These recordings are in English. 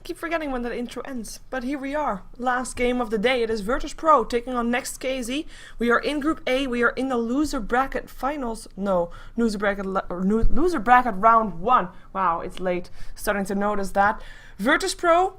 Keep forgetting when that intro ends, but here we are. Last game of the day. It is virtus.pro taking on NEXT.kz. We are in Group A. We are in the loser bracket finals. No, loser bracket round 1. Wow, it's late. Starting to notice that. virtus.pro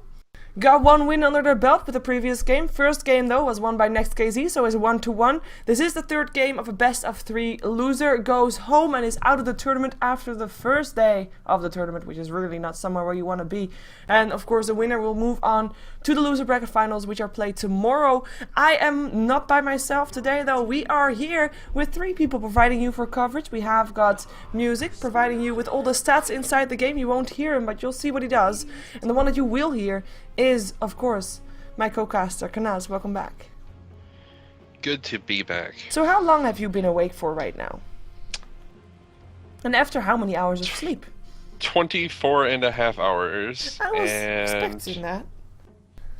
got one win under their belt with the previous game. First game though was won by NEXT.kz, so it's 1-1. This is the third game of a best of 3. Loser goes home and is out of the tournament after the first day of the tournament, which is really not somewhere where you want to be. And of course the winner will move on to the loser bracket finals, which are played tomorrow. I am not by myself today though. We are here with 3 people providing you for coverage. We have got Musik providing you with all the stats inside the game. You won't hear him, but you'll see what he does. And the one that you will hear is, of course, my co-caster, Kanaz. Welcome back. Good to be back. So how long have you been awake for right now? And after how many hours of sleep? 24.5 hours. I was expecting that.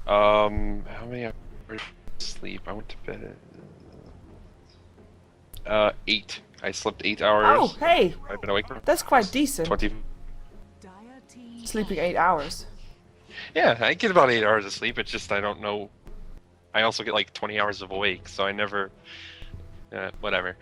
How many hours of sleep? I went to bed 8. I slept 8 hours. Oh, hey! I've been awake for That's quite decent. 20. Sleeping 8 hours. Yeah, I get about 8 hours of sleep. It's just I don't know. I also get like 20 hours of awake, so I never. Whatever.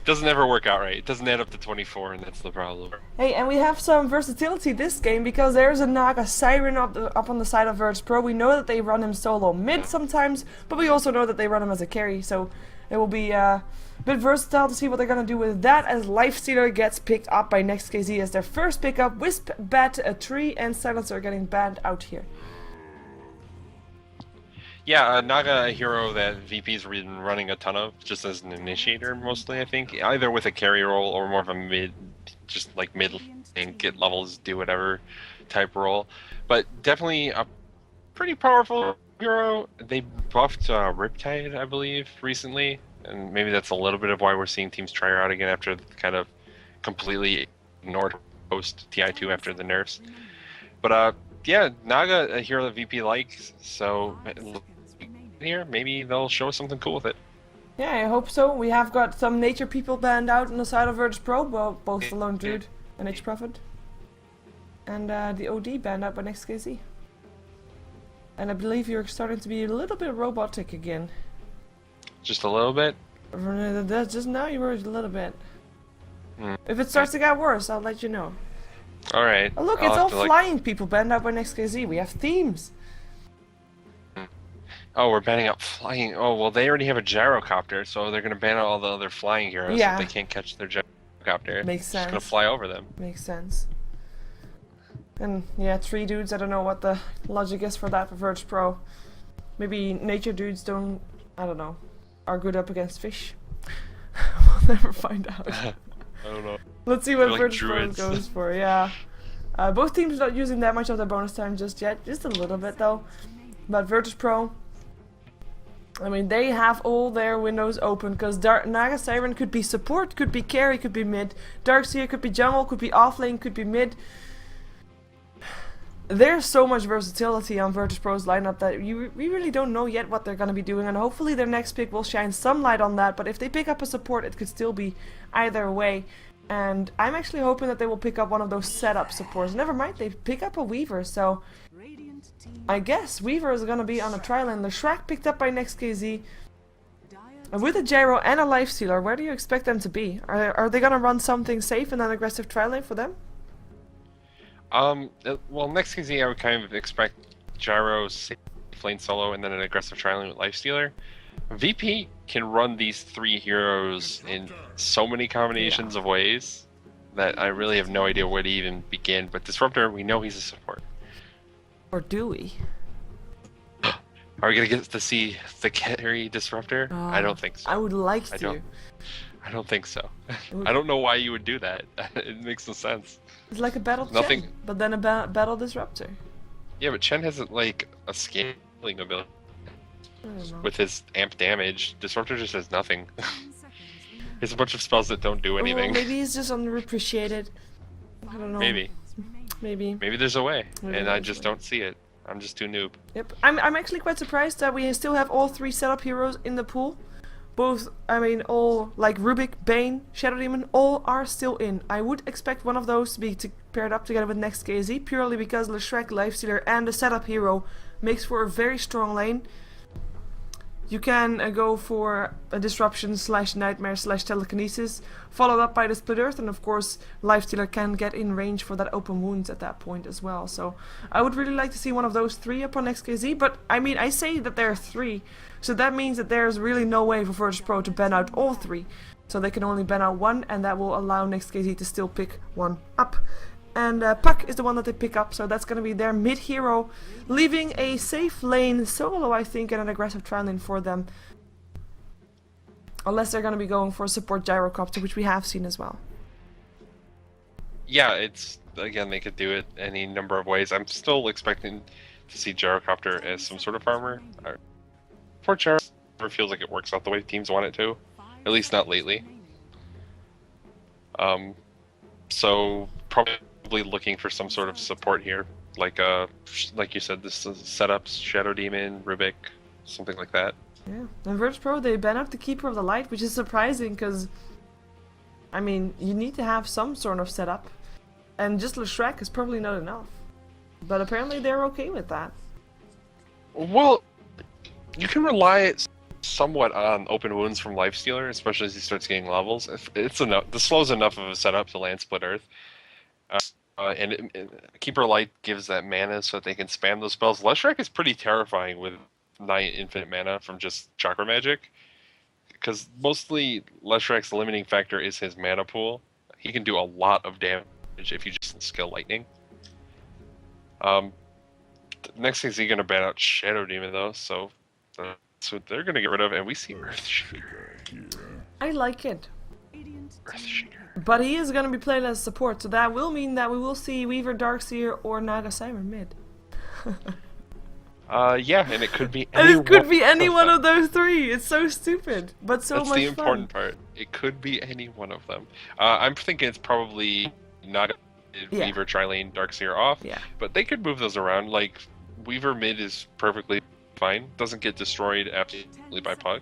Doesn't ever work out right. It doesn't add up to 24, and that's the problem. Hey, and we have some versatility this game because there's a Naga Siren up on the side of virtus.pro. We know that they run him solo mid sometimes, but we also know that they run him as a carry, so it will be a bit versatile to see what they're gonna do with that, as Lifestealer gets picked up by NEXT.kz as their first pickup. Wisp, Bat, a Tree, and Silencer are getting banned out here. Yeah, Naga, a hero that VP's been running a ton of, just as an initiator mostly, I think. Either with a carry role or more of a mid, just like mid and get levels, do whatever type role. But definitely a pretty powerful hero. They buffed Riptide, I believe, recently. And maybe that's a little bit of why we're seeing teams try her out again after kind of completely ignored post TI2 after the nerfs. But yeah, Naga, a hero that VP likes, so here, maybe they'll show us something cool with it. Yeah, I hope so. We have got some nature people banned out on the side of virtus.pro, well, both the Lone Druid and H Prophet. And the OD banned out by NEXT.kz. And I believe you're starting to be a little bit robotic again. Just a little bit? Just now you were a little bit. If it starts to get worse, I'll let you know. Alright. Oh look, it's all flying people banned out by NEXT.kz. We have themes. Oh, we're banning out flying. Oh, well, they already have a gyrocopter, so they're going to ban out all the other flying heroes if they can't catch their gyrocopter. Makes sense. It's going to fly over them. Makes sense. And yeah, 3 dudes, I don't know what the logic is for that for virtus.pro. Maybe nature dudes don't, I don't know, are good up against fish. We'll never find out. I don't know. Let's see what like virtus.pro goes for, yeah. Both teams are not using that much of their bonus time just yet, just a little bit though. But virtus.pro, I mean, they have all their windows open because Naga Siren could be support, could be carry, could be mid. Darkseer could be jungle, could be offlane, could be mid. There's so much versatility on virtus.pro's lineup that we really don't know yet what they're going to be doing, and hopefully their next pick will shine some light on that. But if they pick up a support, it could still be either way. And I'm actually hoping that they will pick up one of those setup supports. Never mind, they pick up a Weaver, so I guess Weaver is going to be on a trial. And the Shrek picked up by NEXT.kz. And with a gyro and a Lifestealer, where do you expect them to be? Are they going to run something safe and an aggressive trial lane for them? Well, NEXT.kz I would kind of expect gyro, safe lane solo, and then an aggressive trial lane with Lifestealer. VP can run these 3 heroes in so many combinations of ways that I really have no idea where to even begin. But Disruptor, we know he's a support. Or do we? Are we gonna get to see the carry Disruptor? I don't think so. I would like to. I don't think so. I don't know why you would do that. It makes no sense. It's like a battle Chen, but then a battle Disruptor. Yeah, but Chen has like a scaling ability with his amp damage. Disruptor just has nothing. He has a bunch of spells that don't do anything. Well, maybe he's just underappreciated. I don't know. Maybe. Maybe. Maybe there's a way, Maybe and I there's a just way. don't see it. I'm just too noob. Yep. I'm actually quite surprised that we still have all 3 setup heroes in the pool. Both, I mean, all, like Rubik, Bane, Shadow Demon, all are still in. I would expect one of those to be paired up together with NEXT.kz, purely because Leshrac, Lifestealer, and the setup hero makes for a very strong lane. You can go for a Disruption / Nightmare / Telekinesis, followed up by the Split Earth, and of course Lifestealer can get in range for that open wounds at that point as well. So I would really like to see one of those 3 up on NEXT.kz, but I mean, I say that there are 3, so that means that there's really no way for virtus.pro to ban out all 3. So they can only ban out 1, and that will allow NEXT.kz to still pick 1 up. And Puck is the one that they pick up, so that's going to be their mid-hero, leaving a safe lane solo, I think, and an aggressive trial lane for them. Unless they're going to be going for a support gyrocopter, which we have seen as well. Yeah, it's, again, they could do it any number of ways. I'm still expecting to see gyrocopter as some sort of farmer. For gyro, it feels like it works out the way teams want it to, at least not lately. So probably looking for some sort of support here, like you said, this is setups, Shadow Demon, Rubik, something like that. Yeah, and virtus.pro, they ban out the Keeper of the Light, which is surprising because, I mean, you need to have some sort of setup, and just Leshrac is probably not enough. But apparently they're okay with that. Well, you can rely somewhat on open wounds from Lifestealer, especially as he starts getting levels. If it's enough, the slow's enough of a setup to land Split Earth. Keeper Light gives that mana so that they can spam those spells. Leshrac is pretty terrifying with 9 infinite mana from just Chakra Magic, because mostly Leshrac's limiting factor is his mana pool. He can do a lot of damage if you just skill Lightning. Next is he going to ban out Shadow Demon though, so that's what they're going to get rid of, and we see Earthshaker. I like it. Earthshaker. But he is going to be played as support, so that will mean that we will see Weaver, Darkseer, or Naga Siren mid. Yeah, and it could be and it could be any one of those 3. It's so stupid, but so much fun. That's the important part. It could be any one of them. I'm thinking it's probably Naga, Weaver, Trilane, Darkseer off. Yeah. But they could move those around. Like, Weaver mid is perfectly fine. Doesn't get destroyed absolutely by Puck.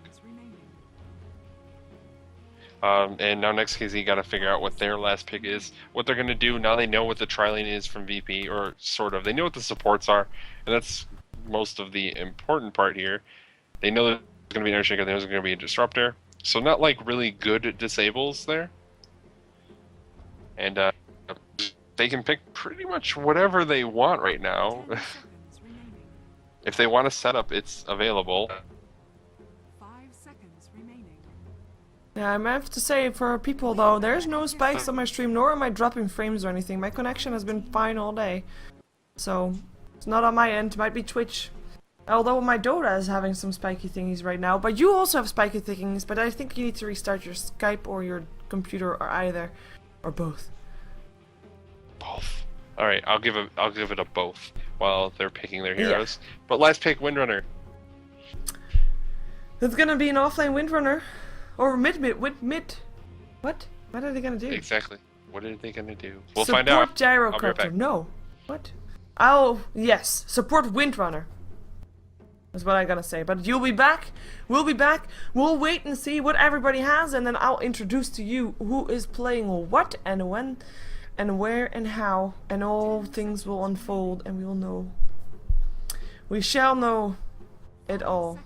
And now NEXT.kz got to figure out what their last pick is, what they're going to do. Now they know what the tri-lane is from VP, or sort of. They know what the supports are, and that's most of the important part here. They know there's going to be an Earthshaker, there's going to be a Disruptor. So not like really good disables there. And they can pick pretty much whatever they want right now. If they want a setup, it's available. Yeah, I have to say, for people though, there's no spikes on my stream, nor am I dropping frames or anything. My connection has been fine all day. So, it's not on my end, it might be Twitch. Although my Dota is having some spiky thingies right now, but you also have spiky thingies, but I think you need to restart your Skype or your computer or either. Or both. Both. Alright, I'll give it a both while they're picking their heroes. Yeah. But last pick, Windrunner. It's gonna be an offlane Windrunner. Or mid. What? What are they gonna do? Exactly. What are they gonna do? We'll find out. Support Gyrocopter. No. What? Oh, yes. Support Windrunner. That's what I'm gonna say. But you'll be back. We'll be back. We'll wait and see what everybody has, and then I'll introduce to you who is playing what and when and where and how, and all things will unfold, and we will know. We shall know it all.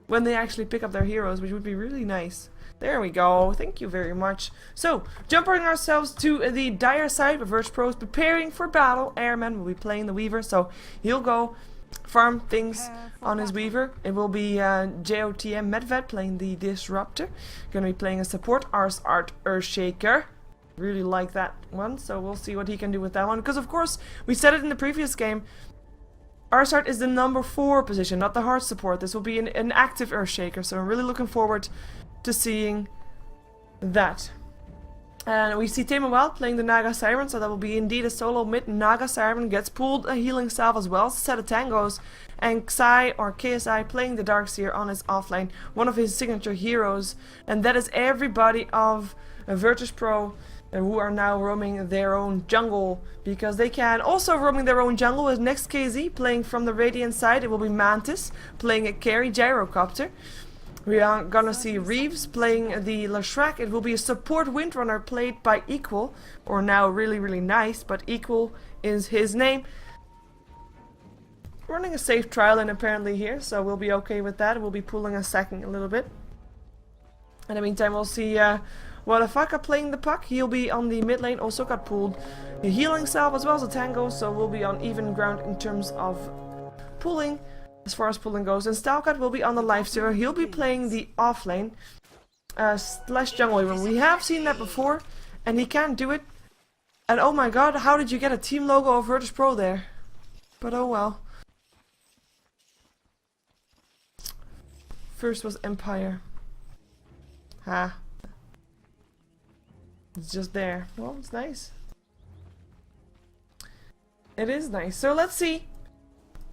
When they actually pick up their heroes, which would be really nice. There we go, thank you very much. So, jumping ourselves to the dire side, where virtus.pro is preparing for battle. Airman will be playing the Weaver, so he'll go farm things on his Weaver. It will be JOTM Medved playing the Disruptor. Gonna be playing a support, Ars Art Earthshaker. Really like that one, so we'll see what he can do with that one. Because of course, we said it in the previous game, Arsart is the number 4 position, not the hard support. This will be an active Earthshaker, so I'm really looking forward to seeing that. And we see Tame Wild playing the Naga Siren, so that will be indeed a solo mid. Naga Siren gets pulled a healing salve as well, set of tangos. And Xai or KSI playing the Darkseer on his offlane, one of his signature heroes. And that is everybody of virtus.pro and who are now roaming their own jungle because they can. Also roaming their own jungle is NEXT.kz playing from the Radiant side. It will be Mantis playing a carry gyrocopter. We are gonna see Reeves playing the Lashrak. It will be a support Windrunner played by Equal, or now really nice, but Equal is his name. Running a safe trial in apparently here, so we'll be okay with that. We'll be pulling a second a little bit. In the meantime, we'll see Wadafaka playing the puck. He'll be on the mid lane, also got pulled the healing salve as well as a tango, so we'll be on even ground in terms of pulling, as far as pulling goes. And Stalkat will be on the lifestealer. He'll be playing the off lane slash jungle even. We have seen that before, and he can do it. And oh my god, how did you get a team logo of virtus.pro there? But oh well. First was Empire. Ha. It's just there. Well, it's nice. It is nice. So let's see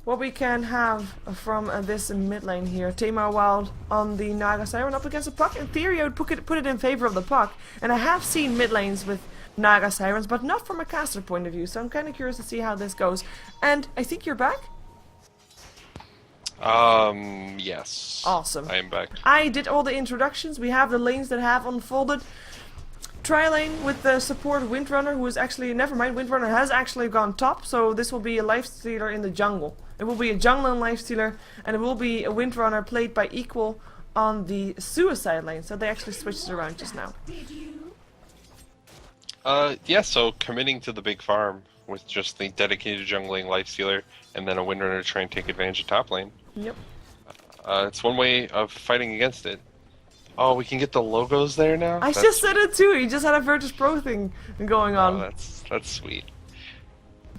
what we can have from this mid lane here. Tamar Wild on the Naga Siren up against the puck. In theory, I would put it in favor of the puck. And I have seen mid lanes with Naga Sirens, but not from a caster point of view. So I'm kind of curious to see how this goes. And I think you're back? Yes. Awesome. I am back. I did all the introductions. We have the lanes that have unfolded. Tri-lane with the support Windrunner, who is actually, never mind, Windrunner has actually gone top, so this will be a lifestealer in the jungle. It will be a jungle and lifestealer, and it will be a Windrunner played by Equal on the suicide lane, so they actually switched it around just now. Yeah, so committing to the big farm with just the dedicated jungling lifestealer, and then a Windrunner to try and take advantage of top lane. Yep. It's one way of fighting against it. Oh, we can get the logos there now? I just said it too. He just had a virtus.pro thing going on. Oh, that's sweet.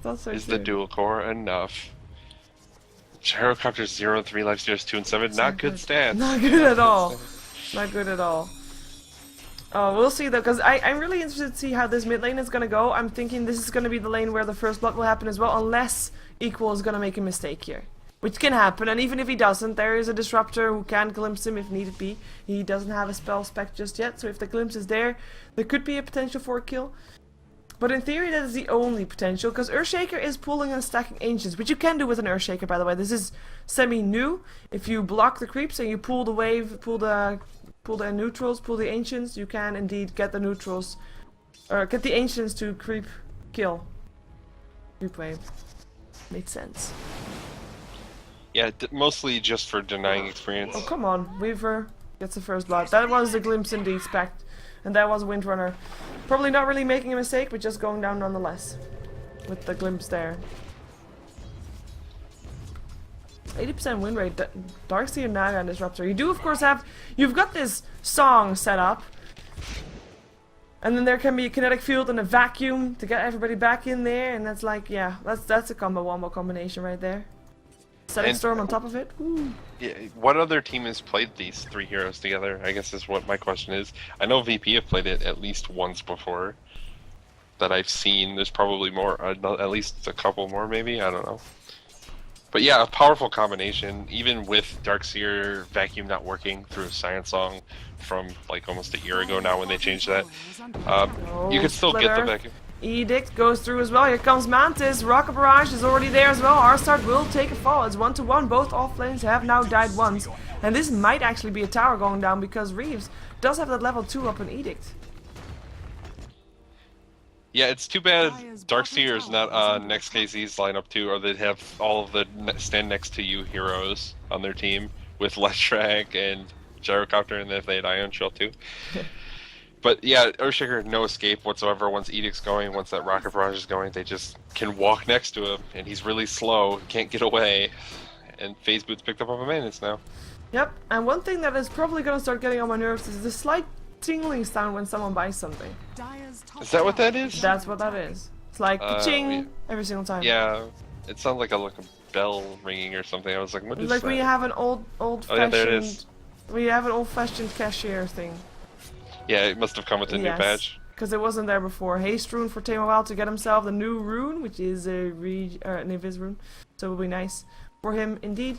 That's so Is cute. the dual core enough? Gyrocopters 0 and 3, lifestealers 2 and 7. Not good stats. Not good at all. Not good at all. Oh, we'll see though, because I'm really interested to see how this mid lane is going to go. I'm thinking this is going to be the lane where the first blood will happen as well, unless Equal is going to make a mistake here. Which can happen, and even if he doesn't, there is a disruptor who can glimpse him if needed be. He doesn't have a spell spec just yet, so if the glimpse is there, there could be a potential for a kill. But in theory, that is the only potential, because Earthshaker is pulling and stacking Ancients, which you can do with an Earthshaker, by the way. This is semi-new. If you block the creeps and you pull the wave, pull the neutrals, pull the Ancients, you can indeed get the neutrals, or get the Ancients to creep kill. Creep wave. Made sense. Yeah, mostly just for denying experience. Oh, come on. Weaver gets the first blood. That was the glimpse indeed, Spect. And that was Windrunner. Probably not really making a mistake, but just going down nonetheless. With the glimpse there. 80% win rate. Darkseer, Naga, and Disruptor. You do, of course, have... You've got this song set up. And then there can be a kinetic field and a vacuum to get everybody back in there. And that's like, yeah, that's a wombo combination right there. Setting Storm on top of it. Ooh. Yeah, what other team has played these three heroes together? I guess is what my question is. I know VP have played it at least once before that I've seen. There's probably more, at least a couple more maybe, I don't know. But yeah, a powerful combination, even with Darkseer Vacuum not working through Science Song from like almost a year ago now when they changed that. You could still get the Vacuum. Edict goes through as well. Here comes Mantis. Rocket Barrage is already there as well. Arstart will take a fall. It's 1-1. Both off lanes have now died once. And this might actually be a tower going down because Reeves does have that level 2 up in Edict. Yeah, it's too bad Darkseer is not on NEXT.kz's lineup too, or they'd have all of the stand next to you heroes on their team with Leshrac and Gyrocopter, and if they had Ion Shell too. But yeah, Earthshaker, no escape whatsoever. Once Edict's going, once that Rocket Barrage is going, they just can walk next to him, and he's really slow, can't get away. And Phase Boots picked up on maintenance now. Yep, and one thing that is probably going to start getting on my nerves is the slight tingling sound when someone buys something. Is that what that is? That's what that is. It's like ching yeah. every single time. Yeah, it sounds like a bell ringing or something. I was like, what is like that? when you have an old-fashioned, Oh, yeah, there it is. when you have an old-fashioned cashier thing. Yeah, it must have come with the new patch. Because it wasn't there before. Haste rune for Tamar Wild to get himself the new rune, which is a an Invis rune. So it will be nice for him indeed.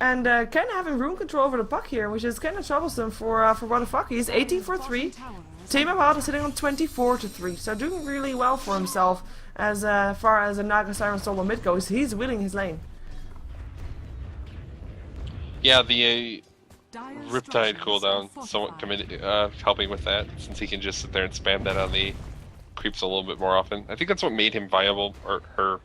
And kind of having rune control over the puck here, which is kind of troublesome for what the fuck. He's 18 for 3. Tame Wild is sitting on 24-3, so doing really well for himself as far as a Naga Siren solo mid goes. He's winning his lane. Yeah, the Riptide cooldown somewhat helping with that, since he can just sit there and spam that on the creeps a little bit more often. I think that's what made him viable, or her,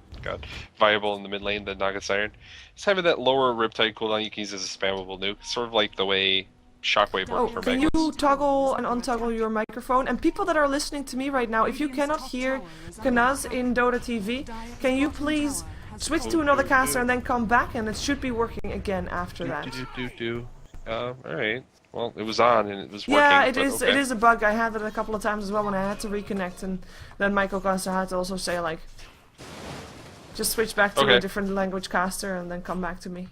viable in the mid lane, the Naga Siren. It's having that lower Riptide cooldown you can use as a spammable nuke, sort of like the way Shockwave worked for can Magnus. you toggle and untoggle your microphone? And people that are listening to me right now, if you cannot hear Kanaz in Dota TV, can you please switch to another caster and then come back, and it should be working again after that. Alright. Well, it was on and it was working. Yeah, it is. Okay. It is a bug. I had it a couple of times as well when I had to reconnect, and then Michael Caster had to also say like, just switch back to a different language caster and then come back to me.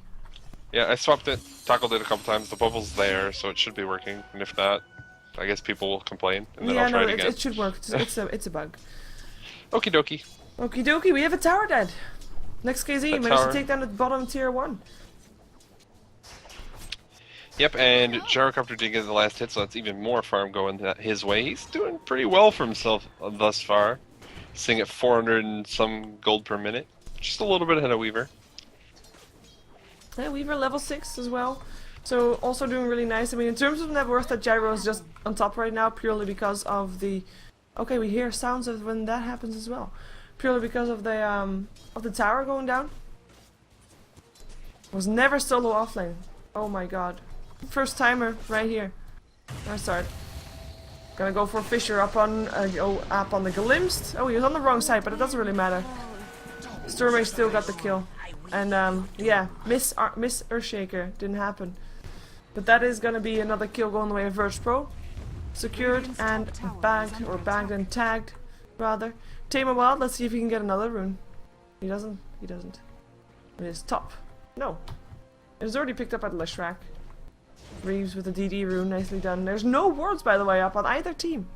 Yeah, I swapped it, toggled it a couple times. The bubble's there, so it should be working. And if not, I guess people will complain, and then I'll try it again. It should work. It's a bug. Okie dokie. Okie dokie. We have a tower dead. NEXT.kz managed to take down the bottom tier 1. Yep, and Gyrocopter did get the last hit, so that's even more farm going his way. He's doing pretty well for himself thus far. Sitting at 400 and some gold per minute. Just a little bit ahead of Weaver. Yeah, Weaver level 6 as well. So also doing really nice. I mean, in terms of net worth, that Gyro is just on top right now purely because of the... Okay, we hear sounds of when that happens as well. Purely because of the tower going down. Was never solo offlane. Oh my god. First timer right here. I start. Gonna go for Fisher up on the Glimpsed. Oh, he was on the wrong side, but it doesn't really matter. Stormray still got the kill. And yeah, Miss Earthshaker didn't happen. But that is gonna be another kill going the way of virtus.pro. Secured and bagged, or bagged and tagged, rather. Tame Wild, let's see if he can get another rune. He doesn't. He doesn't. It is top. No. It is already picked up at Leshrac. Reeves with the DD rune, nicely done. There's no wards, by the way, up on either team.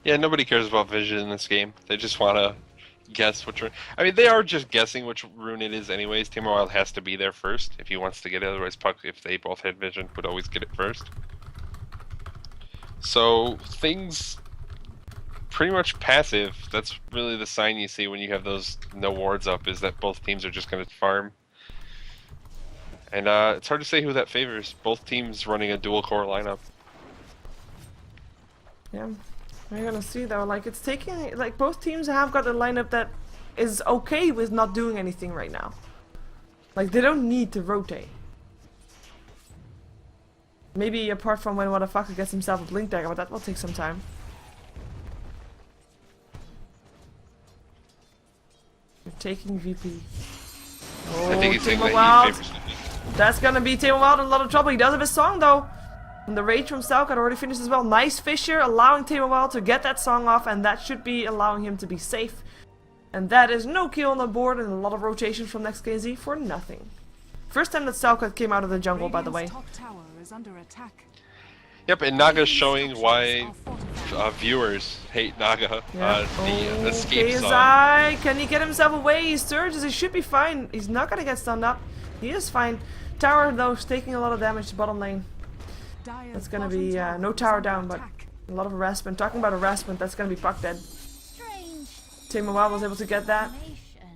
Yeah, nobody cares about vision in this game. They just want to guess which rune. I mean, they are just guessing which rune it is anyways. Tame Wild has to be there first if he wants to get it. Otherwise, Puck, if they both had vision, would always get it first. So, things pretty much passive. That's really the sign you see when you have those no wards up, is that both teams are just going to farm. And it's hard to say who that favors. Both teams running a dual core lineup. Yeah, we're gonna see though. Like, it's taking, like, both teams have got a lineup that is okay with not doing anything right now. Like, they don't need to rotate. Maybe apart from when Motherfucker gets himself a blink dagger, but that will take some time. You're taking VP. Oh, I think he's saying that Wild. he favors VP. That's gonna be Tame Wild in a lot of trouble. He does have his song though. And the rage from Stalk already finished as well. Nice Fisher allowing Tame Wild to get that song off, and that should be allowing him to be safe. And that is no kill on the board and a lot of rotation from NEXT.kz for nothing. First time that Stalk came out of the jungle, by the way. Yep, and Naga's showing why viewers hate Naga. Yeah. The escape song. KSI, can he get himself away? He surges, he should be fine. He's not gonna get stunned up. He is fine. Tower though is taking a lot of damage to bottom lane. That's gonna be no tower down, but a lot of harassment. Talking about harassment, that's gonna be Puck dead. Tame Wild was able to get that,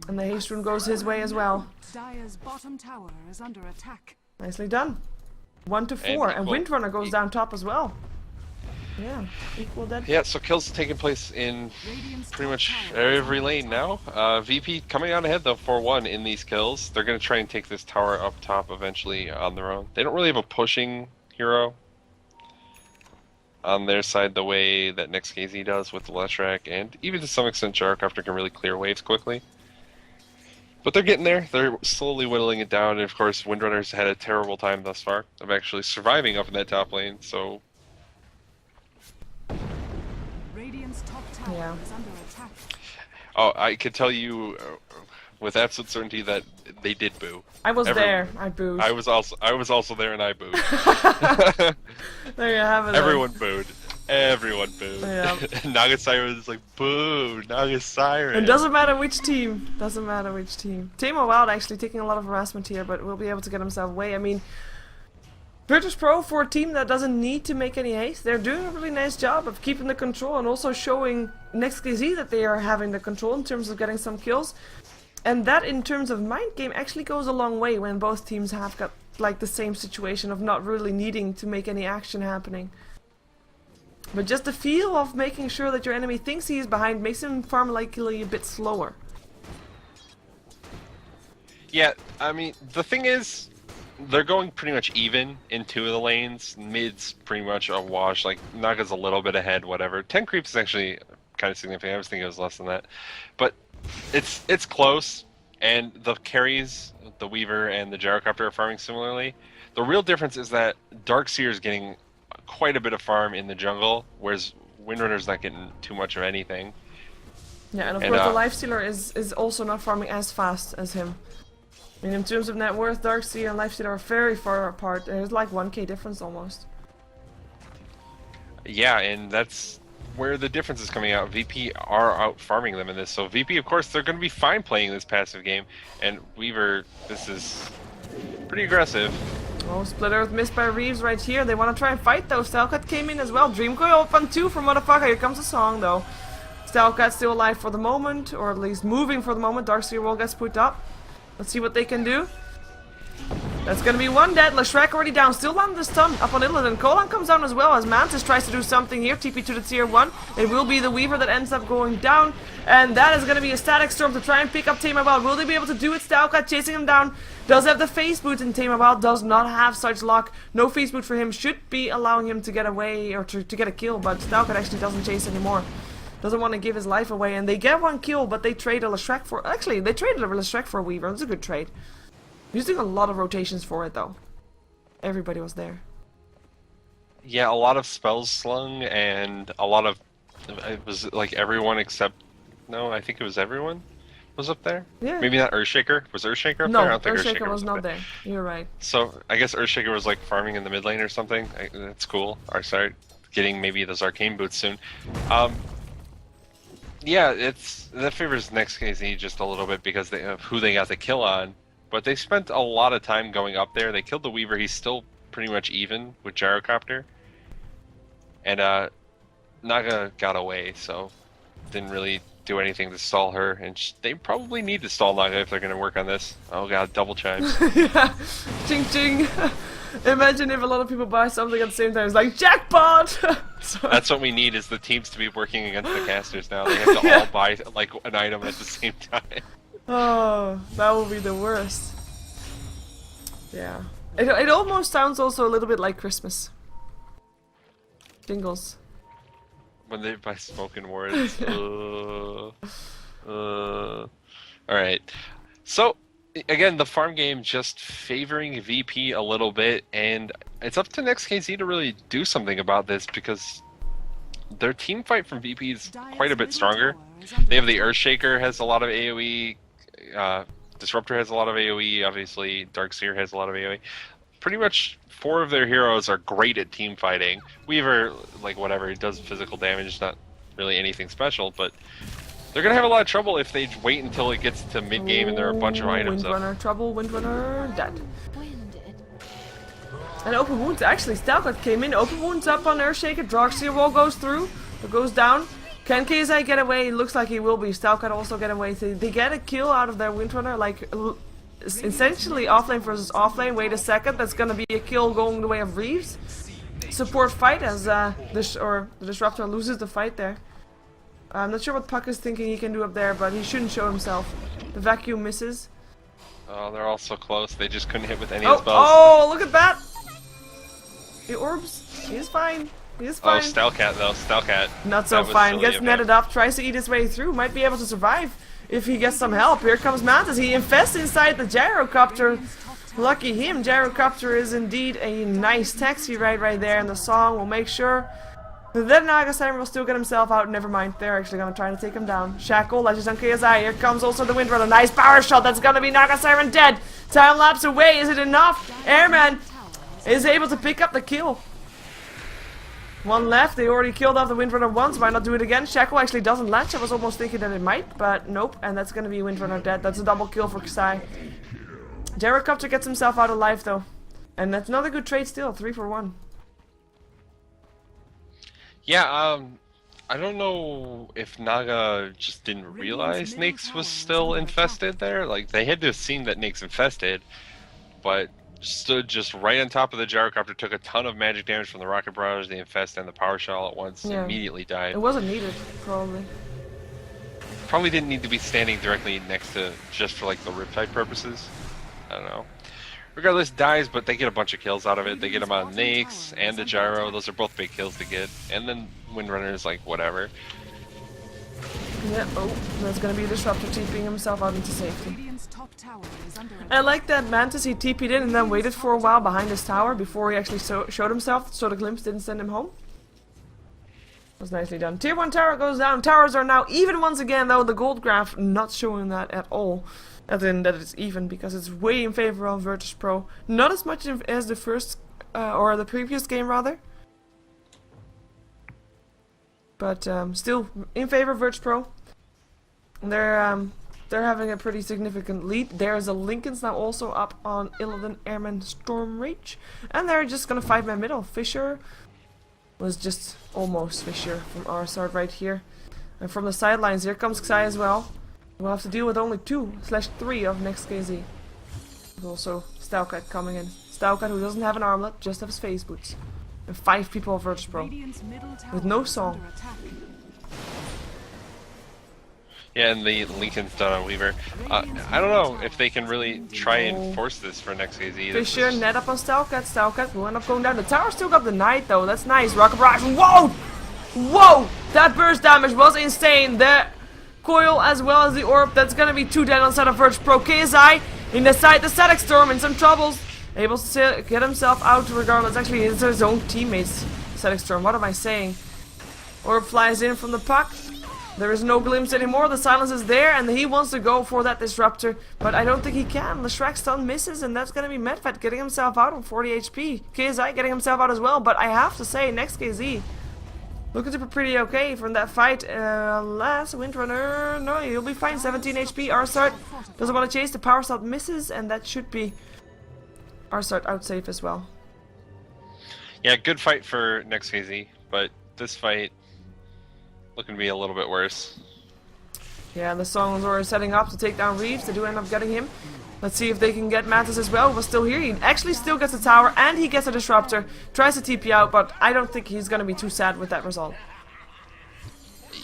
and the haste rune goes his way as well. Nicely done. 1 to 4, and Windrunner goes down top as well. Yeah, equal dead. Yeah, so kills taking place in pretty much every lane now. VP coming out ahead though, 4-1 in these kills. They're going to try and take this tower up top eventually on their own. They don't really have a pushing hero on their side the way that NEXT.kz does with the Leshrac, and even to some extent Gyrocopter can really clear waves quickly. But they're getting there. They're slowly whittling it down, and of course Windrunner's had a terrible time thus far of actually surviving up in that top lane, so... Yeah. Oh, I can tell you with absolute certainty that they did boo. I was there. I booed. I was also there, and I booed. There you have it. Everyone booed. Everyone booed. Yeah. Naga Siren is like, boo, Naga Siren. It doesn't matter which team. Doesn't matter which team. Tame Wild actually taking a lot of harassment here, but will be able to get himself away. I mean, Virtus.pro, for a team that doesn't need to make any haste, they're doing a really nice job of keeping the control and also showing NEXT.kz that they are having the control in terms of getting some kills. And that, in terms of mind game, actually goes a long way when both teams have got like the same situation of not really needing to make any action happening. But just the feel of making sure that your enemy thinks he is behind makes him farm likely a bit slower. Yeah, I mean, the thing is, they're going pretty much even in 2 of the lanes. Mid's pretty much a wash. Like, Naga's a little bit ahead, whatever. 10 creeps is actually kind of significant. I was thinking it was less than that. But it's close, and the carries, the Weaver and the Gyrocopter are farming similarly. The real difference is that Darkseer is getting quite a bit of farm in the jungle, whereas Windrunner's not getting too much of anything. Yeah, and of course the Lifestealer is also not farming as fast as him. I mean, in terms of net worth, Darkseer and Lifestealer are very far apart. There's like 1k difference almost. Yeah, and that's where the difference is coming out. VP are out farming them in this. So VP, of course, they're going to be fine playing this passive game. And Weaver, this is pretty aggressive. Oh, Split Earth missed by Reeves right here. They want to try and fight though. Stalcat came in as well. Dreamcoil up on 2 for motherfucker. Here comes the song though. Stalcat still alive for the moment, or at least moving for the moment. Darkseer will get put up. Let's see what they can do. That's gonna be 1 dead. Leshrac already down. Still on the stun up on Illidan. Kolan comes down as well as Mantis tries to do something here. TP to the tier 1. It will be the Weaver that ends up going down. And that is gonna be a Static Storm to try and pick up Tame Wild. Will they be able to do it? Stalcat chasing him down. Does have the face boot, and Tame Wild does not have such luck. No face boot for him. Should be allowing him to get away or to get a kill, but Stalcat actually doesn't chase anymore. Doesn't want to give his life away, and they get 1 kill, but they trade a Leshrac for... Actually, they traded a Leshrac for a Weaver. That's a good trade. Using a lot of rotations for it, though. Everybody was there. Yeah, a lot of spells slung, and a lot of... It was like everyone except... No, I think it was everyone was up there? Yeah. Maybe not Earthshaker? Was Earthshaker up no, there? I don't think Earthshaker was not there. You're right. So, I guess Earthshaker was like farming in the mid lane or something. That's cool. Or sorry, getting maybe those arcane boots soon. Yeah, that favors NEXT.kz just a little bit because of who they got the kill on. But they spent a lot of time going up there. They killed the Weaver. He's still pretty much even with Gyrocopter. And Naga got away, so didn't really do anything to stall her. And they probably need to stall Naga if they're going to work on this. Oh god, double chimes. Yeah, ching ching. Imagine if a lot of people buy something at the same time. It's like, jackpot! That's what we need, is the teams to be working against the casters now. They have to all buy like an item at the same time. Oh, that would be the worst. Yeah. It almost sounds also a little bit like Christmas. Jingles. When they buy spoken words. Alright. So, again, the farm game just favoring VP a little bit, and it's up to NEXT.kz to really do something about this because their team fight from VP is quite a bit stronger. They have the Earthshaker, has a lot of AoE, Disruptor has a lot of AoE, obviously Darkseer has a lot of AoE. Pretty much 4 of their heroes are great at team fighting. Weaver, like whatever, he does physical damage, not really anything special, but they're gonna have a lot of trouble if they wait until it gets to mid game and there are a bunch of items up. Windrunner trouble, Windrunner dead. And open wounds, actually Stalcat came in, open wounds up on Earthshaker, Darkseer wall goes through, it goes down. Can KZ get away? It looks like he will be. Stalcat also get away. So they get a kill out of their Windrunner, like essentially offlane versus offlane. Wait a second, that's gonna be a kill going the way of Reeves. Support fight as the Disruptor loses the fight there. I'm not sure what Puck is thinking he can do up there, but he shouldn't show himself. The vacuum misses. Oh, they're all so close. They just couldn't hit with any spells. Oh, look at that! The orbs. He's fine. He's fine. Oh, Stalcat though. Stalcat. Not so fine. Gets netted up. Tries to eat his way through. Might be able to survive if he gets some help. Here comes Mantis. He infests inside the Gyrocopter. Lucky him. Gyrocopter is indeed a nice taxi ride right there, and the song will make sure that Naga Siren will still get himself out. Never mind. They're actually going to try to take him down. Shackle, Legends on KSI. Here comes also the Windrunner. Nice power shot. That's going to be Naga Siren dead. Time lapse away. Is it enough? Airman is able to pick up the kill. 1 left. They already killed off the Windrunner once. Why not do it again? Shackle actually doesn't latch. I was almost thinking that it might, but nope. And that's going to be Windrunner dead. That's a double kill for Kasai. Gyrocopter gets himself out alive though. And that's not a good trade still, 3 for 1. Yeah, I don't know if Naga just didn't realize Nyx was still infested there. Like, they had to have seen that Nyx infested, but stood just right on top of the gyrocopter, took a ton of magic damage from the rocket barrage, the infest, and the power shell at once, Yeah. immediately died. It wasn't needed, probably. Probably didn't need to be standing directly next to, just for like the Riptide purposes. I don't know. Regardless, dies, but they get a bunch of kills out of it. They get him on Nyx and the gyro. Those are both big kills to get. And then Windrunner is like, whatever. Yeah, oh, that's gonna be a Disruptor TPing himself out into safety. I like that Mantis, he TP'd in and then waited for a while behind his tower before he actually showed himself, so the glimpse didn't send him home. That was nicely done. Tier 1 tower goes down. Towers are now even once again, though the gold graph not showing that at all. As in that it's even, because it's way in favor of virtus.pro. Not as much as the first, or the previous game rather. But still in favor of virtus.pro. They're having a pretty significant lead. There's a Lincoln's now also up on Illidan Airman Storm Rage. And they're just gonna fight my middle. Fisher was just almost Fisher from our side right here. And from the sidelines, here comes Xai as well. We'll have to deal with only 2/3 of NEXT.kz. There's also Stalcat coming in. Stalcat, who doesn't have an armlet, just has phase boots. And 5 people of virtus.pro. With no song. Yeah, and the Lincoln's done on Weaver. I don't know if they can really try and force this for NEXT.kz. Fisher, net up on Stalcat. Stalcat will end up going down. The tower still got the Knight though. That's nice. Rocket Barrage. Whoa! Whoa! That burst damage was insane. The coil as well as the orb. That's gonna be 2 dead on side of virtus.pro. KSI inside the static storm in some troubles. Able to get himself out regardless. Actually, it's his own teammates. Static storm. What am I saying? Orb flies in from the puck. There is no glimpse anymore. The silence is there, and he wants to go for that disruptor, but I don't think he can. The Shrek stun misses, and that's gonna be Medved getting himself out on 40 HP. KSI getting himself out as well, but I have to say, NEXT.kz looking to be pretty okay from that fight. Last Windrunner, no, he'll be fine. 17 HP. Arsart doesn't want to chase. The power shot misses, and that should be Arsart out safe as well. Yeah, good fight for NEXT.kz, but this fight looking to be a little bit worse. Yeah, the Songs are setting up to take down Reeves. They do end up getting him. Let's see if they can get Mantis as well. But still here, he actually still gets a tower and he gets a disruptor. Tries to TP out, but I don't think he's gonna be too sad with that result.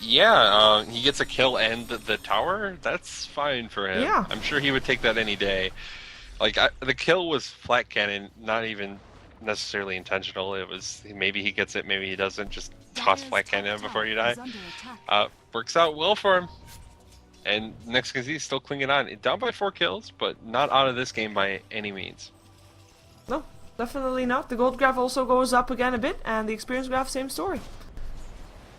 Yeah, he gets a kill and the tower. That's fine for him. Yeah. I'm sure he would take that any day. Like, the kill was flat cannon, not even necessarily intentional. It was maybe he gets it, maybe he doesn't. Just toss flat cannon before you die. Works out well for him. And NEXT.kz is still clinging on. Down by 4 kills, but not out of this game by any means. No, definitely not. The gold graph also goes up again a bit, and the experience graph, same story.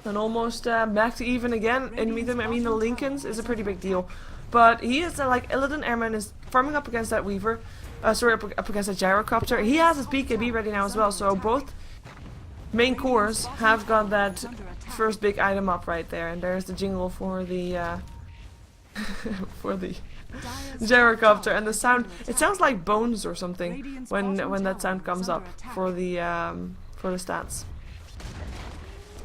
And almost back to even again. I mean, the Lincolns is a pretty big deal. But he is like Illidan Airman is farming up against that Weaver. Up against a gyrocopter. He has his BKB ready now as well, so both main cores have got that first big item up right there. And there's the jingle for the for the gyrocopter, and the sound, it sounds like bones or something when that sound comes up for the stats.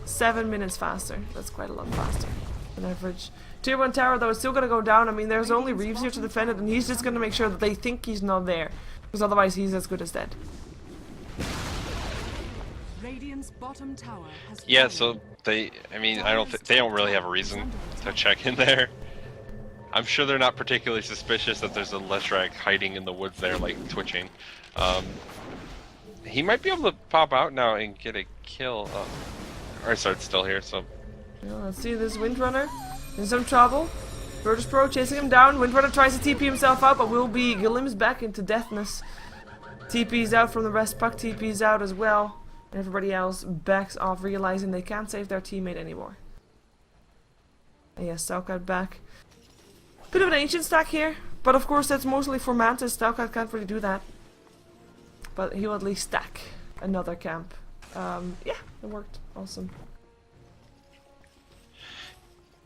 7 minutes faster. That's quite a lot faster than average. Tier 1 tower though is still gonna go down. I mean, there's only Reeves here to defend it, and he's just gonna make sure that they think he's not there, because otherwise he's as good as dead. Yeah, so they don't really have a reason to check in there. I'm sure they're not particularly suspicious that there's a Leshrac hiding in the woods there, like twitching. He might be able to pop out now and get a kill. Arsart's still here, so. Yeah, let's see this Windrunner in some trouble. virtus.pro chasing him down. Windrunner tries to TP himself out, but will be glimpsed back into deathness. TP's out from the rest. Puck TP's out as well. And everybody else backs off, realizing they can't save their teammate anymore. And yes, Stalcat back. Bit of an ancient stack here, but of course that's mostly for Mantis. Stalcat can't really do that. But he'll at least stack another camp. Yeah, it worked. Awesome.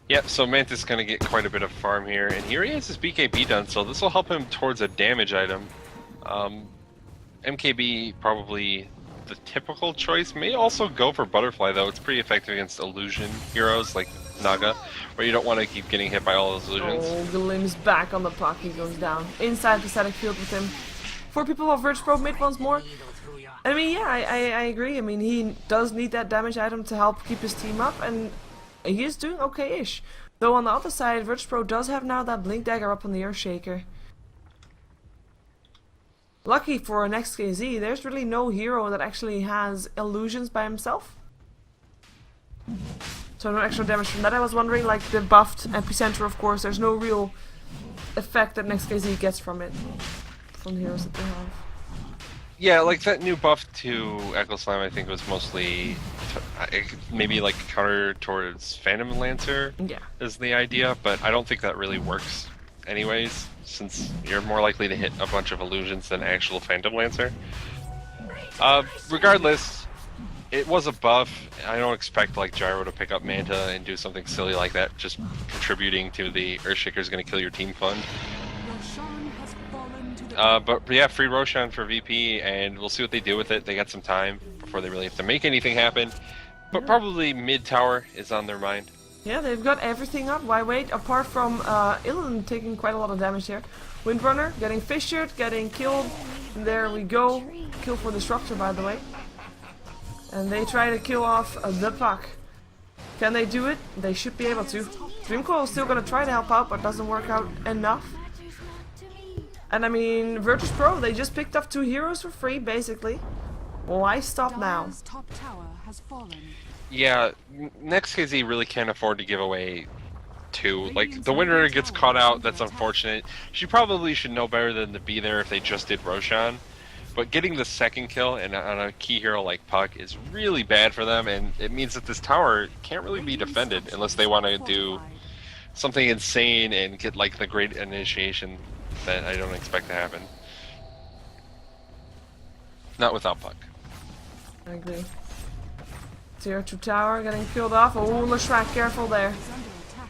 Yep, so Mantis is going to get quite a bit of farm here, and here he has his BKB done, so this will help him towards a damage item. MKB probably the typical choice. May also go for Butterfly though. It's pretty effective against illusion heroes like Naga, where you don't want to keep getting hit by all those illusions. Oh, Glim's back on the puck. He goes down inside the static field with him. 4 people of virtus.pro mid once more. I mean, yeah, I agree. I mean, he does need that damage item to help keep his team up, and he is doing okay-ish. Though on the other side, virtus.pro does have now that Blink Dagger up on the Earthshaker. Lucky for NEXT.kz, there's really no hero that actually has illusions by himself. So no extra damage from that. I was wondering, like the buffed epicenter, of course, there's no real effect that NEXT.kz gets from it. From the heroes that they have. Yeah, like that new buff to Echo Slam, I think was mostly maybe like counter towards Phantom Lancer. Yeah. Is the idea, but I don't think that really works anyways, since you're more likely to hit a bunch of illusions than actual Phantom Lancer. Regardless, it was a buff. I don't expect like Gyro to pick up Manta and do something silly like that, just contributing to the Earthshaker is going to kill your team fund. But yeah, free Roshan for VP, and we'll see what they do with it. They got some time before they really have to make anything happen. But probably mid tower is on their mind. Yeah, they've got everything up. Why wait? Apart from Illan taking quite a lot of damage here. Windrunner getting fissured, getting killed. There we go. Kill for Disruptor, by the way. And they try to kill off the puck. Can they do it? They should be able to. Dreamcoil is still gonna try to help out, but doesn't work out enough. And I mean, virtus.pro, they just picked up 2 heroes for free, basically. Why stop now? Yeah, NEXT.kz really can't afford to give away 2. Like, the winner gets caught out, that's unfortunate. She probably should know better than to be there if they just did Roshan. But getting the second kill and on a key hero like Puck is really bad for them, and it means that this tower can't really be defended unless they want to do something insane and get like the great initiation that I don't expect to happen. Not without Puck. I agree. Tier 2 tower getting killed off. Oh, Leshrac, careful there.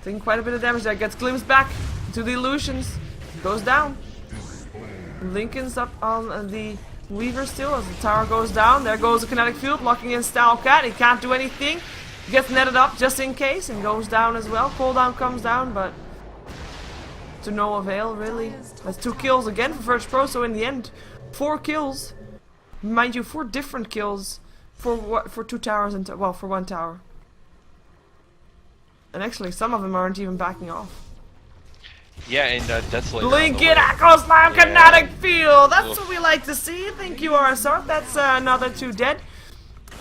Taking quite a bit of damage there. Gets glimpsed back to the illusions. Goes down. Lincoln's up on the Weaver still as the tower goes down. There goes the kinetic field, locking in Stylecat. He can't do anything. Gets netted up just in case and goes down as well. Cooldown comes down, but to no avail, really. That's 2 kills again for virtus.pro, so in the end, 4 kills. Mind you, 4 different kills for 2 towers and well, for 1 tower. And actually, some of them aren't even backing off. Yeah, and Desolator. Blink it, Echo Slam, kinetic field. That's what we like to see. Thank you, RSR. That's another 2 dead.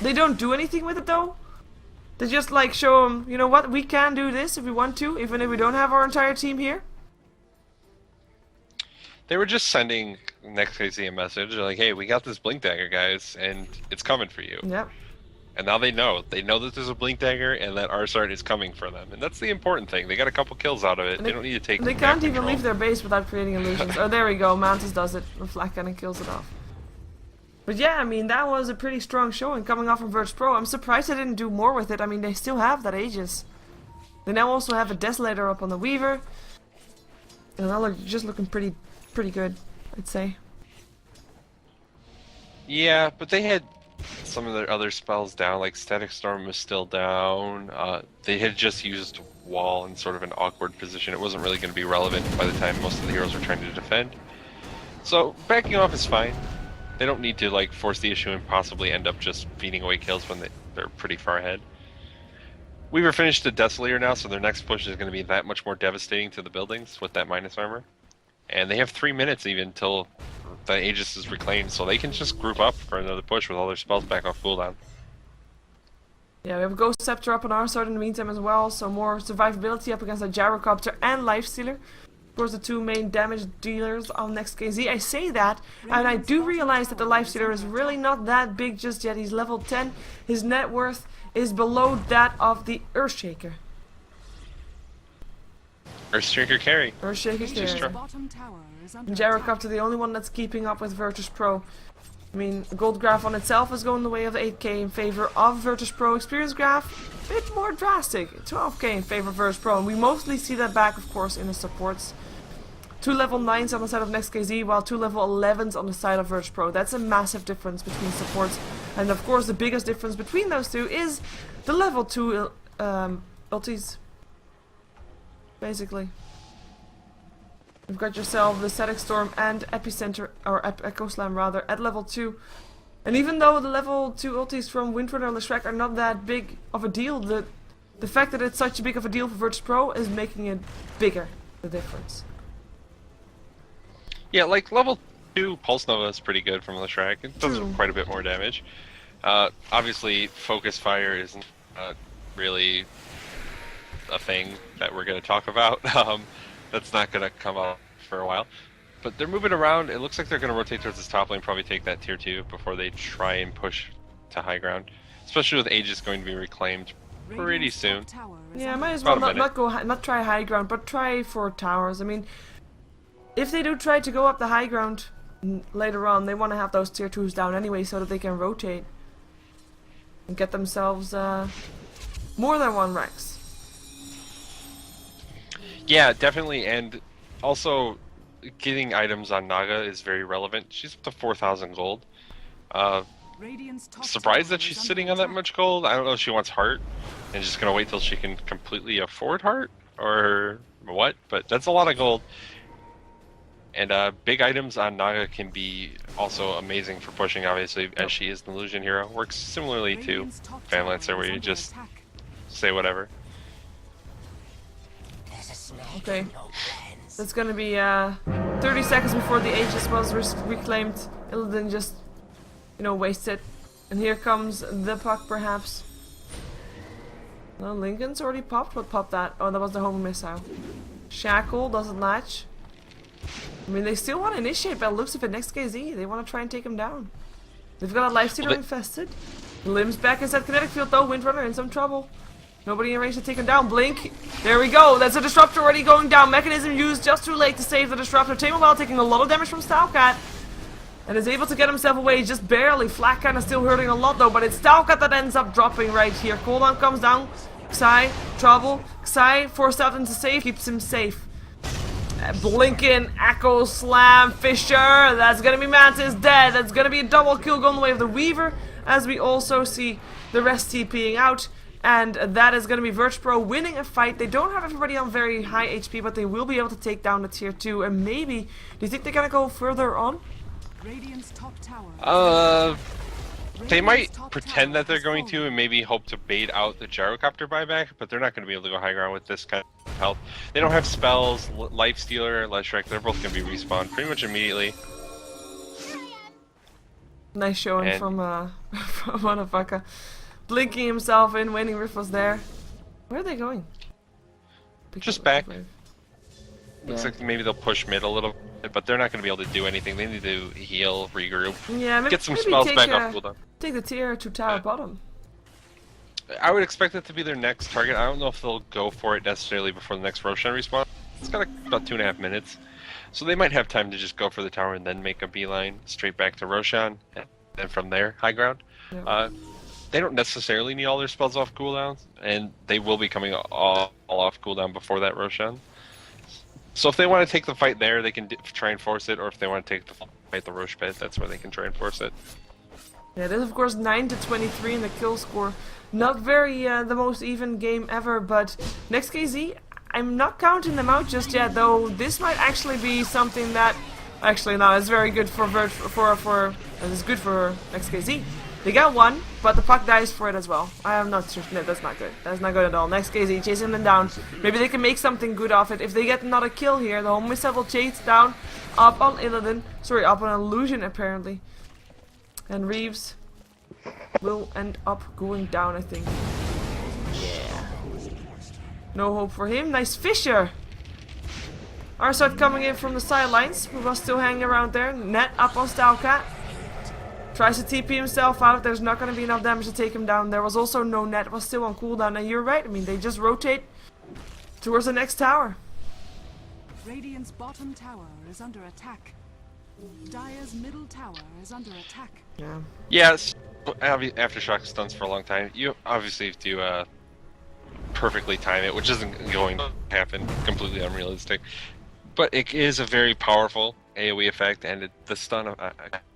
They don't do anything with it though. They just like show them, you know what, we can do this if we want to, even if we don't have our entire team here. They were just sending NEXT.kz a message. They're like, hey, we got this Blink Dagger, guys, and it's coming for you. Yep. And now they know. They know that there's a Blink Dagger and that Arsart is coming for them. And that's the important thing. They got a couple kills out of it. They don't need to take They can't even leave their base without creating illusions. Oh, there we go. Mantis does it. The Flak Cannon kills it off. But yeah, I mean, that was a pretty strong showing coming off from virtus.pro. I'm surprised they didn't do more with it. I mean, they still have that Aegis. They now also have a Desolator up on the Weaver. And they're just looking pretty good, I'd say. Yeah, but they had some of their other spells down, like Static Storm was still down. They had just used Wall in sort of an awkward position. It wasn't really going to be relevant by the time most of the heroes were trying to defend. So backing off is fine. They don't need to like force the issue and possibly end up just feeding away kills when they're pretty far ahead. Weaver finished the Desolator now, so their next push is going to be that much more devastating to the buildings with that minus armor. And they have 3 minutes even till the Aegis is reclaimed, so they can just group up for another push with all their spells back off cooldown. Yeah, we have Ghost Scepter up on our side in the meantime as well, so more survivability up against a Gyrocopter and Lifestealer. Of course, the 2 main damage dealers on NEXT.kz. I say that, and I do realize that the Lifestealer is really not that big just yet. He's level 10. His net worth is below that of the Earthshaker. Earthshaker carry. Earthshaker carry. Gyrocopter, the only one that's keeping up with virtus.pro. I mean, Gold Graph on itself is going the way of 8k in favor of virtus.pro. Experience Graph, a bit more drastic, 12k in favor of virtus.pro. And we mostly see that back, of course, in the supports. 2 level 9s on the side of NEXT.kz, while 2 level 11s on the side of virtus.pro. That's a massive difference between supports. And of course the biggest difference between those two is the level 2 ultis. Basically. You've got yourself the Static Storm and Epicenter, or Echo Slam rather, at level 2. And even though the level 2 ultis from Windrunner and Leshrac are not that big of a deal, the fact that it's such a big of a deal for virtus.pro is making it bigger, the difference. Yeah, like level 2 Pulse Nova is pretty good from Leshrac. It does quite a bit more damage. Obviously, Focus Fire isn't really a thing that we're going to talk about. That's not going to come out for a while. But they're moving around. It looks like they're going to rotate towards this top lane, probably take that tier 2 before they try and push to high ground. Especially with Aegis going to be reclaimed pretty soon. Yeah, might as well not try high ground, but try for towers. I mean, if they do try to go up the high ground later on, they want to have those tier 2s down anyway so that they can rotate and get themselves more than one Rex. Yeah, definitely, and also getting items on Naga is very relevant. She's up to 4,000 gold. Surprised that she's sitting on that much gold. I don't know if she wants heart and just gonna wait till she can completely afford heart or what, but that's a lot of gold. And big items on Naga can be also amazing for pushing, obviously, as she is an illusion hero. Works similarly to Fanlancer, where you just say whatever. Okay. That's gonna be 30 seconds before the Aegis was reclaimed. Illidan just, you know, waste it. And here comes the puck, perhaps. No, Lincoln's already popped. What popped that? Oh, that was the home missile. Shackle doesn't latch. I mean, they still want to initiate by the looks of it. NEXT.kz, they want to try and take him down. They've got a Lifestealer infested. Limbs back inside kinetic field though. Windrunner in some trouble. Nobody in range to take him down. Blink. There we go. That's a disruptor already going down. Mechanism used just too late to save the disruptor. Tamerwell taking a lot of damage from Stalcat. And is able to get himself away just barely. Flak kind of still hurting a lot though, but it's Stalcat that ends up dropping right here. Cooldown comes down. Xai, trouble. Xai forced out into save, keeps him safe. Blinking, Echo Slam, Fisher. That's gonna be Mantis dead. That's gonna be a double kill going the way of the Weaver, as we also see the rest TPing out. And that is going to be virtus.pro winning a fight. They don't have everybody on very high HP, but they will be able to take down the tier 2. And maybe, do you think they're going to go further on? They might pretend that they're going to and maybe hope to bait out the gyrocopter buyback, but they're not going to be able to go high ground with this kind of health. They don't have spells, Lifestealer, Leshrac, they're both going to be respawned pretty much immediately. Nice showing from motherfucker. Blinking himself in, waiting Riff was there. Where are they going? Just back. Looks like maybe they'll push mid a little bit, but they're not going to be able to do anything. They need to heal, regroup, get some spells back off cooldown. Take the tier 2 tower bottom. I would expect that to be their next target. I don't know if they'll go for it necessarily before the next Roshan respawn. It's got about 2.5 minutes. So they might have time to just go for the tower and then make a beeline straight back to Roshan, and then from there, high ground. Yeah. They don't necessarily need all their spells off cooldown, and they will be coming all off cooldown before that Roshan. So if they want to take the fight there, they can try and force it, or if they want to take the fight the Rosh pit, that's where they can try and force it. Yeah, this is of course 9-23 in the kill score. Not very the most even game ever, but NEXT.kz, I'm not counting them out just yet, though this might actually be something that... Actually, no, it's very good for it's good for NEXT.kz. They got one, but the puck dies for it as well. I am not sure. No, that's not good. That's not good at all. NEXT.kz chasing them down. Maybe they can make something good off it. If they get another kill here, the home missile will chase down up on Illidan. Sorry, up on Illusion apparently. And Reeves will end up going down, I think. Yeah. No hope for him. Nice Fisher. Arsart coming in from the sidelines. We was still hanging around there. Net up on Stalcat. Tries to TP himself out. There's not going to be enough damage to take him down. There was also no net. Was still on cooldown. And you're right. I mean, they just rotate towards the next tower. Radiant's bottom tower is under attack. Dire's middle tower is under attack. Yeah. Yes. Aftershock stuns for a long time. You obviously have to perfectly time it, which isn't going to happen. Completely unrealistic. But it is a very powerful AoE effect, and the stun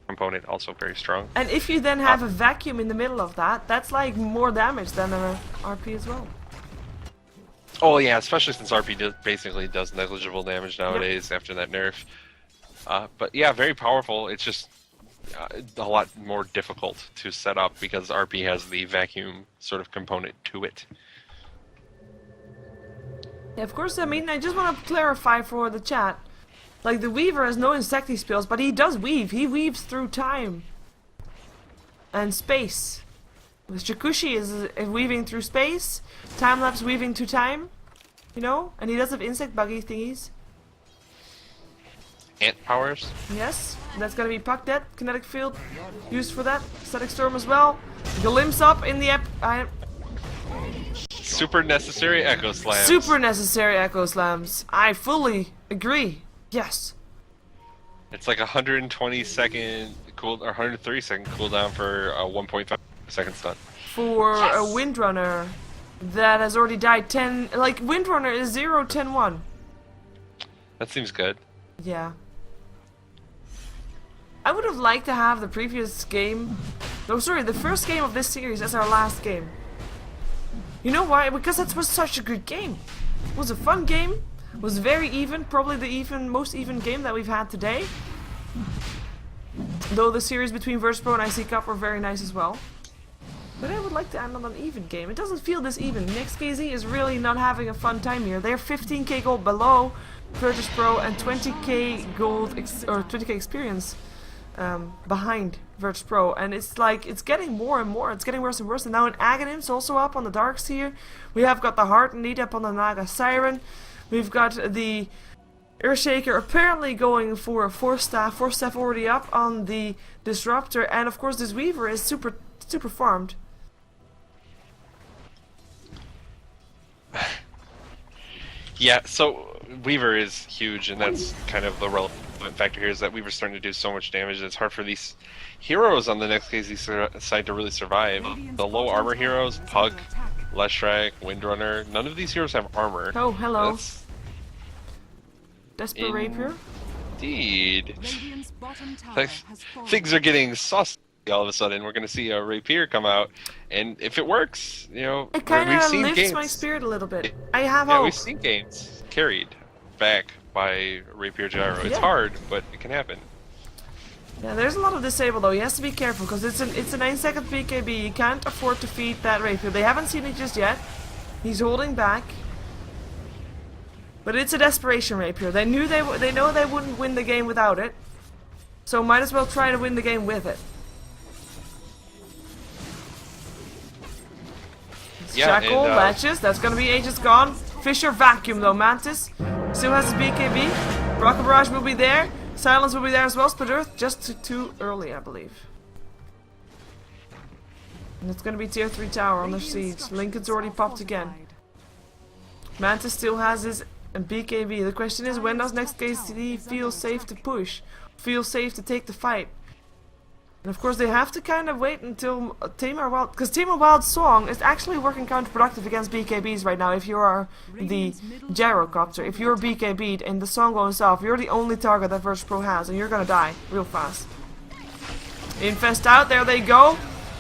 component also very strong. And if you then have a vacuum in the middle of that, that's like more damage than an RP as well. Oh yeah, especially since RP basically does negligible damage nowadays after that nerf. But yeah, very powerful. It's just a lot more difficult to set up because RP has the vacuum sort of component to it. Yeah, of course, I mean, I just want to clarify for the chat. Like, the Weaver has no insecty spells, but he does weave. He weaves through time. And space. With Shakushi is weaving through space. Time-lapse weaving to time. You know? And he does have insect buggy thingies. Ant powers. Yes, that's gonna be Puck Dead. Kinetic Field used for that. Static Storm as well. Glimpse up in the Super necessary Echo Slams. Super necessary Echo Slams. I fully agree. Yes. It's like 120 second cool or 130 second cooldown for a 1.5 second stun. For a Windrunner that has already died 10. Like, Windrunner is 0, 10, 1. That seems good. Yeah. I would have liked to have the previous game. No, sorry, the first game of this series as our last game. You know why? Because that was such a good game. It was a fun game. It was very even. Probably the most even game that we've had today. Though the series between virtus.pro and IC Cup were very nice as well. But I would like to end on an even game. It doesn't feel this even. NEXT.kz is really not having a fun time here. They're 15k gold below virtus.pro and 20k gold or 20k experience behind virtus.pro, and it's like it's getting more and more. It's getting worse and worse. And now an Aghanim's also up on the darks here. We have got the Heart and Need up on the Naga Siren. We've got the Earthshaker apparently going for a 4-staff. 4-staff already up on the Disruptor, and of course this Weaver is super farmed. Yeah, so Weaver is huge, and that's kind of the relevant factor here, is that Weaver's starting to do so much damage that it's hard for these heroes on the NEXT.kz side to really survive. The low armor heroes, Pug, Leshrac, Windrunner, none of these heroes have armor. Oh, hello. That's Desperate Rapier. Indeed. Things are getting saucy all of a sudden. We're going to see a Rapier come out, and if it works, you know, It kind we've of seen lifts games. my spirit a little bit. I have Yeah, hope. we've seen games carried back by Rapier Gyro. It's Yeah. hard, but it can happen. Yeah, there's a lot of disable though. He has to be careful because it's a 9-second BKB. You can't afford to feed that Rapier. They haven't seen it just yet. He's holding back. But it's a desperation Rapier. They know they wouldn't win the game without it. So might as well try to win the game with it. Yeah, Jackal, and, Latches, that's gonna be Aegis gone. Fisher vacuum though, Mantis still has his BKB. Rocket Barrage will be there. Silence will be there as well. Split Earth just too early, I believe. And it's gonna be tier 3 tower on the siege. Lincoln's already popped again. Mantis still has his BKB. The question is, when does NEXT.kz feel safe to push? Feel safe to take the fight? And of course they have to kind of wait until Tamar Wild, because Tamar Wild's song is actually working counterproductive against BKBs right now. If you are the Gyrocopter, if you're BKB'd and the song goes off, you're the only target that virtus.pro has, and you're gonna die real fast. Infest out, there they go.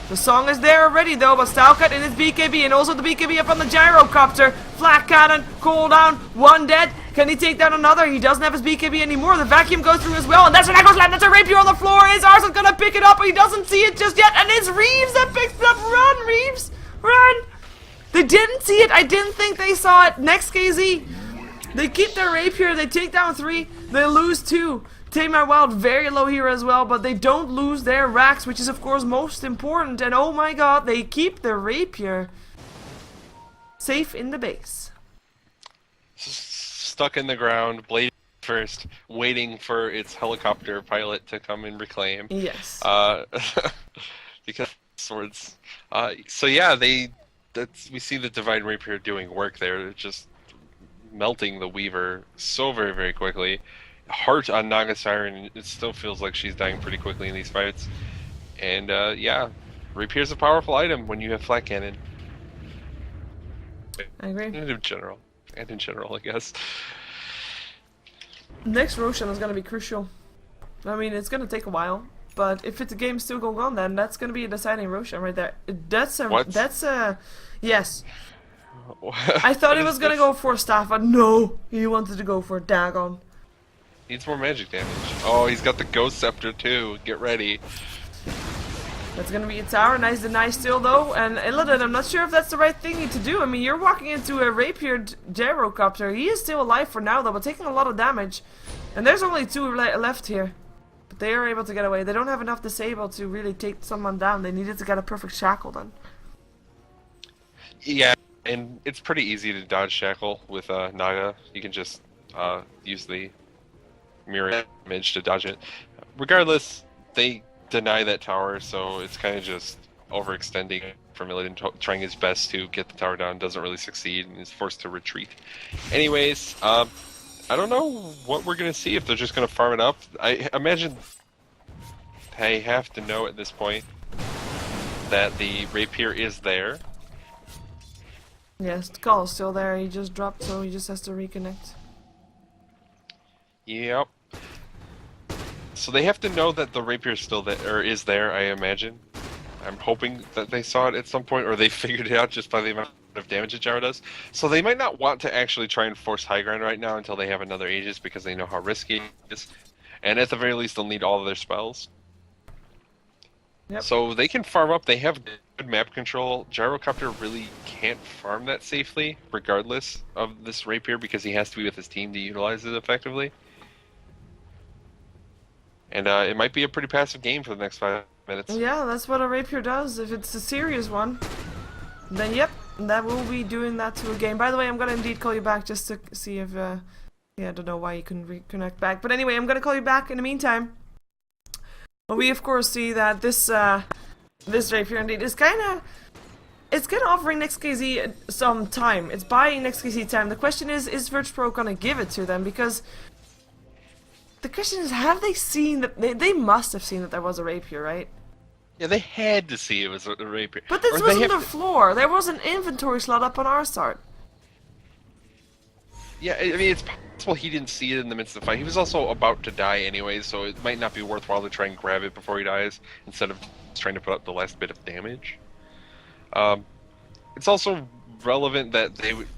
The song is there already though, but Stalkat in his BKB, and also the BKB up on the Gyrocopter. Flak Cannon, cooldown, one dead. Can he take down another? He doesn't have his BKB anymore. The vacuum goes through as well, and that's an Echo Slam. That's a Rapier on the floor. Is Arsenal gonna pick it up? He doesn't see it just yet, and it's Reeves that picks it up. Run, Reeves, run! They didn't see it. I didn't think they saw it. NEXT.kz, they keep their Rapier. They take down 3. They lose 2. Tamar Wild, very low here as well, but they don't lose their racks, which is of course most important. And oh my god, they keep their Rapier safe in the base. Stuck in the ground, blade first, waiting for its helicopter pilot to come and reclaim. Yes. Because swords. So yeah, we see the Divine Rapier doing work there. They're just melting the Weaver so very, very quickly. Heart on Naga Siren, it still feels like she's dying pretty quickly in these fights. And yeah, Rapier's a powerful item when you have Flat Cannon. I agree. And in general, I guess. Next Roshan is gonna be crucial. I mean, it's gonna take a while, but if the game's still going on, then that's gonna be a deciding Roshan right there. That's a. What? That's a. Yes. I thought What he is was gonna this? go for a staff, but no, he wanted to go for a Dagon. Needs more magic damage. Oh, he's got the Ghost Scepter too. Get ready. That's gonna be a tower. Nice deny still though, and Illidan, I'm not sure if that's the right thing to do. I mean, you're walking into a rapiered gyrocopter. He is still alive for now though, but taking a lot of damage. And there's only 2 left here. But they are able to get away. They don't have enough disable to really take someone down. They needed to get a perfect shackle then. Yeah, and it's pretty easy to dodge Shackle with Naga. You can just use the mirror image to dodge it. Regardless, they deny that tower, so it's kind of just overextending from Illidan trying his best to get the tower down. Doesn't really succeed and is forced to retreat. Anyways, I don't know what we're going to see, if they're just going to farm it up. I imagine they have to know at this point that the Rapier is there. Yes, the call is still there. He just dropped, so he just has to reconnect. Yep. So they have to know that the Rapier is still there, or is there, I imagine. I'm hoping that they saw it at some point, or they figured it out just by the amount of damage that Gyro does. So they might not want to actually try and force high ground right now until they have another Aegis, because they know how risky it is. And at the very least, they'll need all of their spells. Yep. So they can farm up. They have good map control. Gyrocopter really can't farm that safely, regardless of this Rapier, because he has to be with his team to utilize it effectively. And it might be a pretty passive game for the next 5 minutes. Yeah, that's what a rapier does. If it's a serious one, then yep, that will be doing that to a game. By the way, I'm gonna indeed call you back just to see if, yeah, I don't know why you couldn't reconnect back. But anyway, I'm gonna call you back in the meantime. Well, we of course see that this rapier indeed is it's kind of offering NEXT.kz some time. It's buying NEXT.kz time. The question is virtus.pro gonna give it to them? Because the question is, have they seen that? They must have seen that there was a rapier, right? Yeah, they had to see it was a Rapier. But this Or was they on have the floor. There was an inventory slot up on our start. Yeah, I mean, it's possible he didn't see it in the midst of the fight. He was also about to die anyway, so it might not be worthwhile to try and grab it before he dies, instead of trying to put up the last bit of damage. It's also relevant that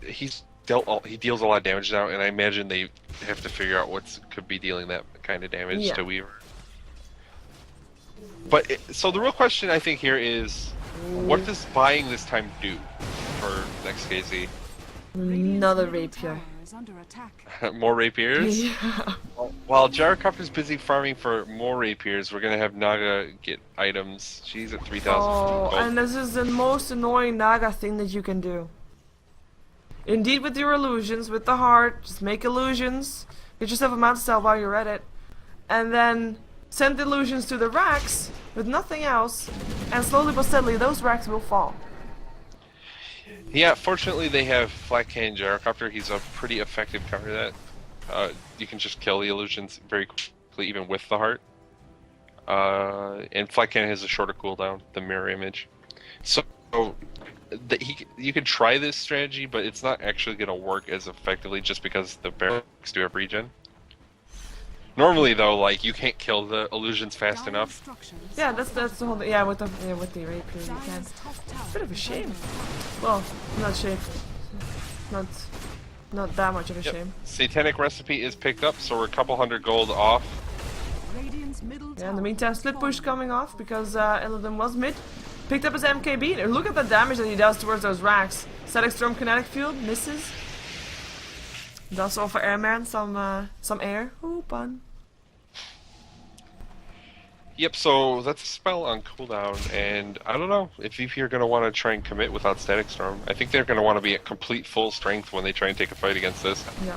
he deals a lot of damage now, and I imagine they have to figure out what could be dealing that kind of damage to Weaver. But so the real question I think here is, what does buying this time do for NEXT.kz? Another rapier. More rapiers? Yeah. While Gyrocopter's busy farming for more rapiers, we're gonna have Naga get items. She's at 3,000. Oh, and this is the most annoying Naga thing that you can do. Indeed, with your illusions, with the heart, just make illusions. Get yourself a mount cell while you're at it. And then send the illusions to the racks with nothing else. And slowly but steadily, those racks will fall. Yeah, fortunately they have Flat Cannon Gyrocopter. He's a pretty effective counter to that. You can just kill the illusions very quickly, even with the heart. And Flat Cannon has a shorter cooldown, the mirror image. So you could try this strategy, but it's not actually going to work as effectively just because the barracks do have regen. Normally, though, like, you can't kill the illusions fast enough. Yeah, that's the whole thing. Yeah, with the rapier you can. It's a bit of a shame. Well, not shame. Not that much of a shame. Satanic Recipe is picked up, so we're a couple hundred gold off. Yeah, in the meantime, Split Push coming off because Illidan was mid. Picked up his MKB. Look at the damage that he does towards those racks. Static Storm Kinetic Field misses. Does offer Airman some air. Ooh, pun. Yep, so that's a spell on cooldown, and I don't know if VP are going to want to try and commit without Static Storm. I think they're going to want to be at complete full strength when they try and take a fight against this. Yeah.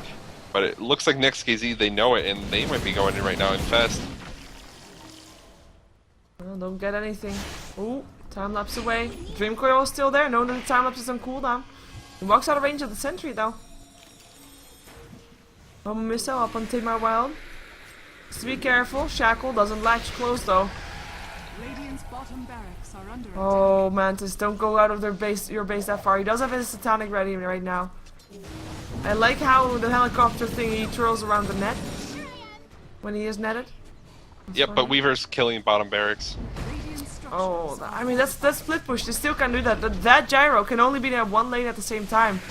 But it looks like NEXT.kz, they know it, and they might be going in right now and fast. Well, don't get anything. Ooh, time lapse away. Dream Coil is still there. No, the time lapse is on cooldown. He walks out of range of the sentry though. Oh, missile up on Tamar Wild. Just be careful. Shackle doesn't latch close though. Oh, Mantis, don't go out of your base that far. He does have his Satanic ready right now. I like how the helicopter thingy twirls around the net. when he is netted. Yep, but Weaver's killing bottom barracks. Oh, I mean that's split push. They still can do that. That gyro can only be there one lane at the same time.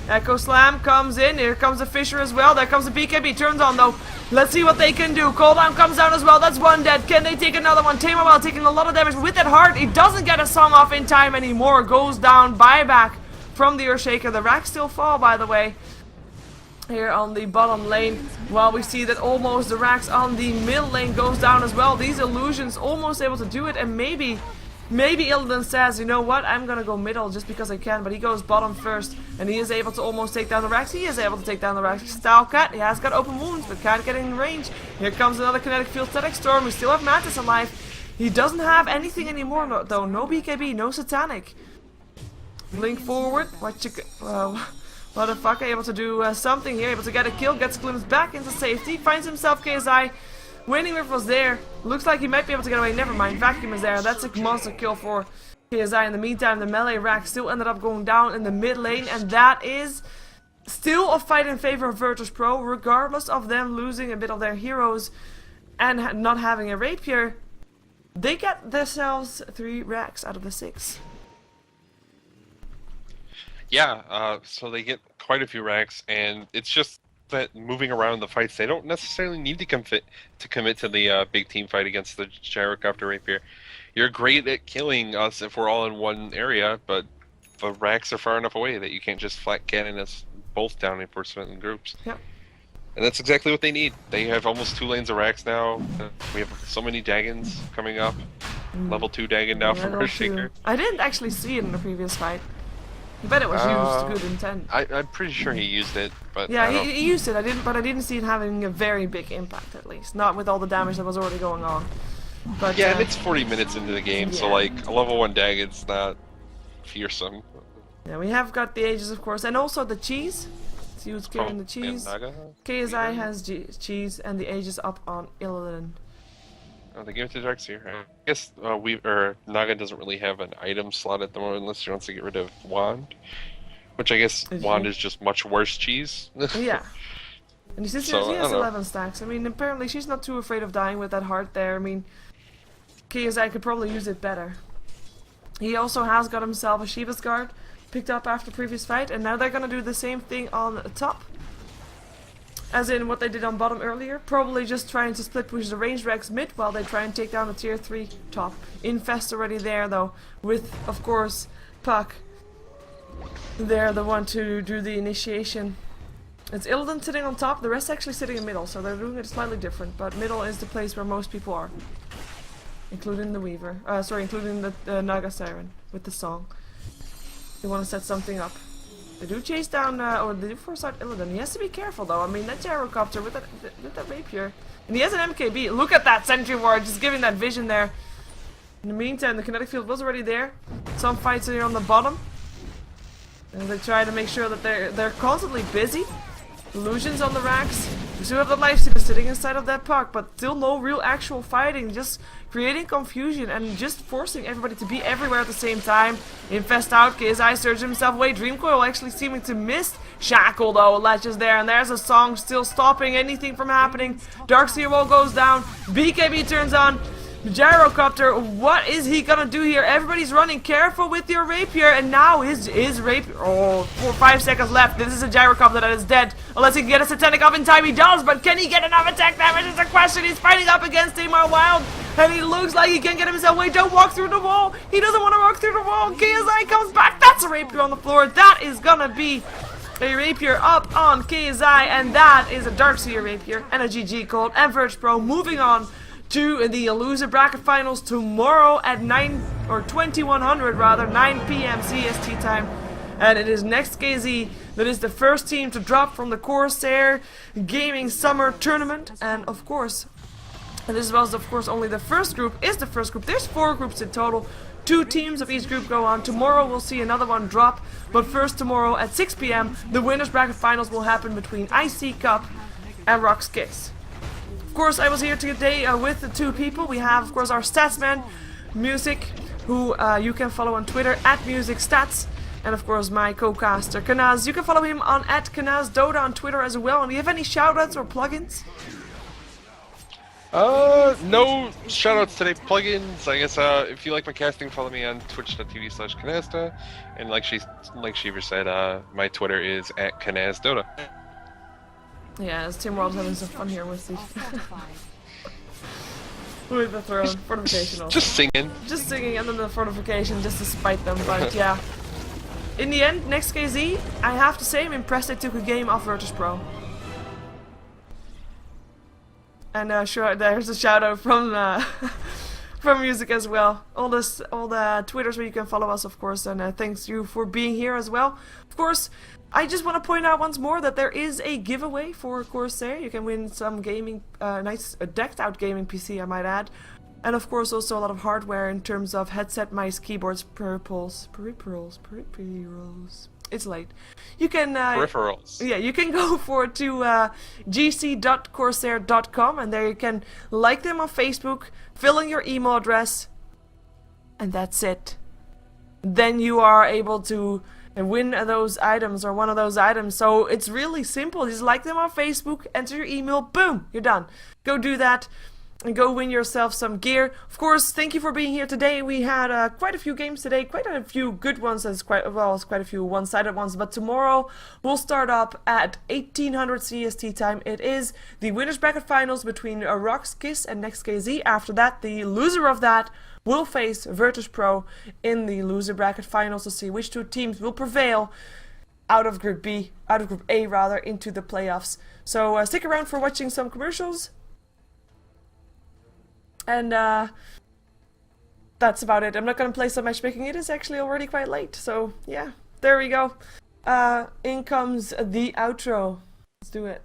Echo Slam comes in. Here comes the Fisher as well. There comes the BKB. Turns on though. Let's see what they can do. Cooldown comes down as well. That's one dead. Can they take another one? Tamer taking a lot of damage with that heart. He doesn't get a song off in time anymore. Goes down. Buyback from the Earthshaker. The racks still fall, by the way. Here on the bottom lane, while we see that almost the racks on the middle lane goes down as well. These illusions almost able to do it, and maybe Illidan says, you know what, I'm gonna go middle just because I can, but he goes bottom first, and he is able to almost take down the racks. He is able to take down the racks. Stylecat, he has got open wounds, but can't get in range. Here comes another kinetic field static storm. We still have Mantis alive. He doesn't have anything anymore though. No BKB, no satanic. Link forward. Motherfucker able to do something here, able to get a kill, gets glimpsed back into safety, finds himself KSI. Winning Rift was there. Looks like he might be able to get away. Never mind, Vacuum is there. That's a monster kill for KSI. In the meantime, the melee rack still ended up going down in the mid lane, and that is still a fight in favor of virtus.pro, regardless of them losing a bit of their heroes and not having a rapier. They get themselves 3 racks out of the 6. Yeah, so they get quite a few racks, and it's just that moving around the fights, they don't necessarily need to commit to the big team fight against the Gyrocopter Rapier. You're great at killing us if we're all in one area, but the racks are far enough away that you can't just flat cannon us both down if we're spent in groups. Yep. And that's exactly what they need. They have almost 2 lanes of racks now. We have so many Dagons coming up. Level 2 Dagon now from Earthshaker. I didn't actually see it in the previous fight. I bet it was used to good intent. I'm pretty sure he used it, but yeah, he used it. I didn't see it having a very big impact, at least not with all the damage that was already going on. But yeah, and it's 40 minutes into the game, so like a level 1 Dagon's not fearsome. Yeah, we have got the Aegis, of course, and also the cheese. See who's carrying the cheese. KSI has cheese, and the Aegis up on Illidan. Oh, they gave it to Darkseer. I guess Naga doesn't really have an item slot at the moment unless he wants to get rid of Wand. Which I guess Wand is just much worse cheese. Yeah. And she has 11 stacks. I mean, apparently she's not too afraid of dying with that heart there. I mean, KSI could probably use it better. He also has got himself a Sheeva's Guard picked up after previous fight, and now they're gonna do the same thing on the top. As in what they did on bottom earlier, probably just trying to split push the range Rex mid while they try and take down the tier 3 top. Infest already there though, with of course Puck. They're the one to do the initiation. It's Illidan sitting on top, the rest actually sitting in middle, so they're doing it slightly different, but middle is the place where most people are. Including the Weaver, including the Naga Siren with the song. They want to set something up. They do chase down, or they do force out Illidan. He has to be careful though. I mean, that Gyrocopter with that rapier. And he has an MKB. Look at that sentry ward, just giving that vision there. In the meantime, the kinetic field was already there. Some fights here on the bottom. And they try to make sure that they're constantly busy. Illusions on the racks. We still have the lifestealer sitting inside of that puck, but still no real actual fighting. Just creating confusion and just forcing everybody to be everywhere at the same time. Infest out, KSI surges himself away. Dreamcoil actually seeming to miss. Shackle though, latches there, and there's a song still stopping anything from happening. Darkseer wall goes down. BKB turns on. Gyrocopter, what is he gonna do here? Everybody's running. Careful with your rapier, and now his rapier. Oh, 5 seconds left. This is a Gyrocopter that is dead. Unless he can get a satanic off in time, he does. But can he get enough attack damage? Is the question. He's fighting up against Tamar Wild, and he looks like he can get himself away. Don't walk through the wall. He doesn't want to walk through the wall. KSI comes back. That's a rapier on the floor. That is gonna be a rapier up on KSI, and that is a Darkseer rapier and a GG code. And virtus.pro moving on to the loser bracket finals tomorrow at 2100 rather, 9 p.m. CST time. And it is NEXT.kz that is the first team to drop from the Corsair Gaming Summer Tournament. And of course, this was of course only the first group, There's 4 groups in total. 2 teams of each group go on. Tomorrow we'll see another one drop. But first tomorrow at 6 p.m. the winners bracket finals will happen between IC Cup and Rock's Kiss. Of course, I was here today with the 2 people. We have, of course, our statsman, Musik, who you can follow on Twitter at MusicStats, and of course my co-caster, Kanaz. You can follow him on @KanazDota on Twitter as well. And do you have any shoutouts or plugins? No shoutouts today. Plugins. I guess if you like my casting, follow me on twitch.tv/Kanaz. And like Sheever said, my Twitter is @KanazDota. Yeah, as Tim World's having some fun here with the Are fortified. with the throne fortification also. Just singing. Just singing and then the fortification just to spite them, but yeah. In the end, NEXT.kz, I have to say I'm impressed they took a game off virtus.pro. And sure, there's a shout out from from Musik as well. All the Twitters where you can follow us, of course, and thanks you for being here as well. Of course, I just want to point out once more that there is a giveaway for Corsair. You can win some gaming, nice decked out gaming PC, I might add. And of course also a lot of hardware in terms of headset, mice, keyboards, peripherals. It's late. You can Peripherals. yeah, you can go to gc.corsair.com and there you can like them on Facebook, fill in your email address, and that's it. Then you are able to win those items or one of those items. So it's really simple. Just like them on Facebook, enter your email, boom, you're done. Go do that. And go win yourself some gear. Of course, thank you for being here today. We had quite a few games today, quite a few good ones as quite a few one-sided ones. But tomorrow we'll start up at 1800 CST time. It is the winners bracket finals between Rox, Kiss, and NEXT.kz. After that, the loser of that will face virtus.pro in the loser bracket finals to see which two teams will prevail out of Group A rather, into the playoffs. So stick around for watching some commercials. And that's about it. I'm not going to play some matchmaking. It is actually already quite late. So yeah, there we go. In comes the outro. Let's do it.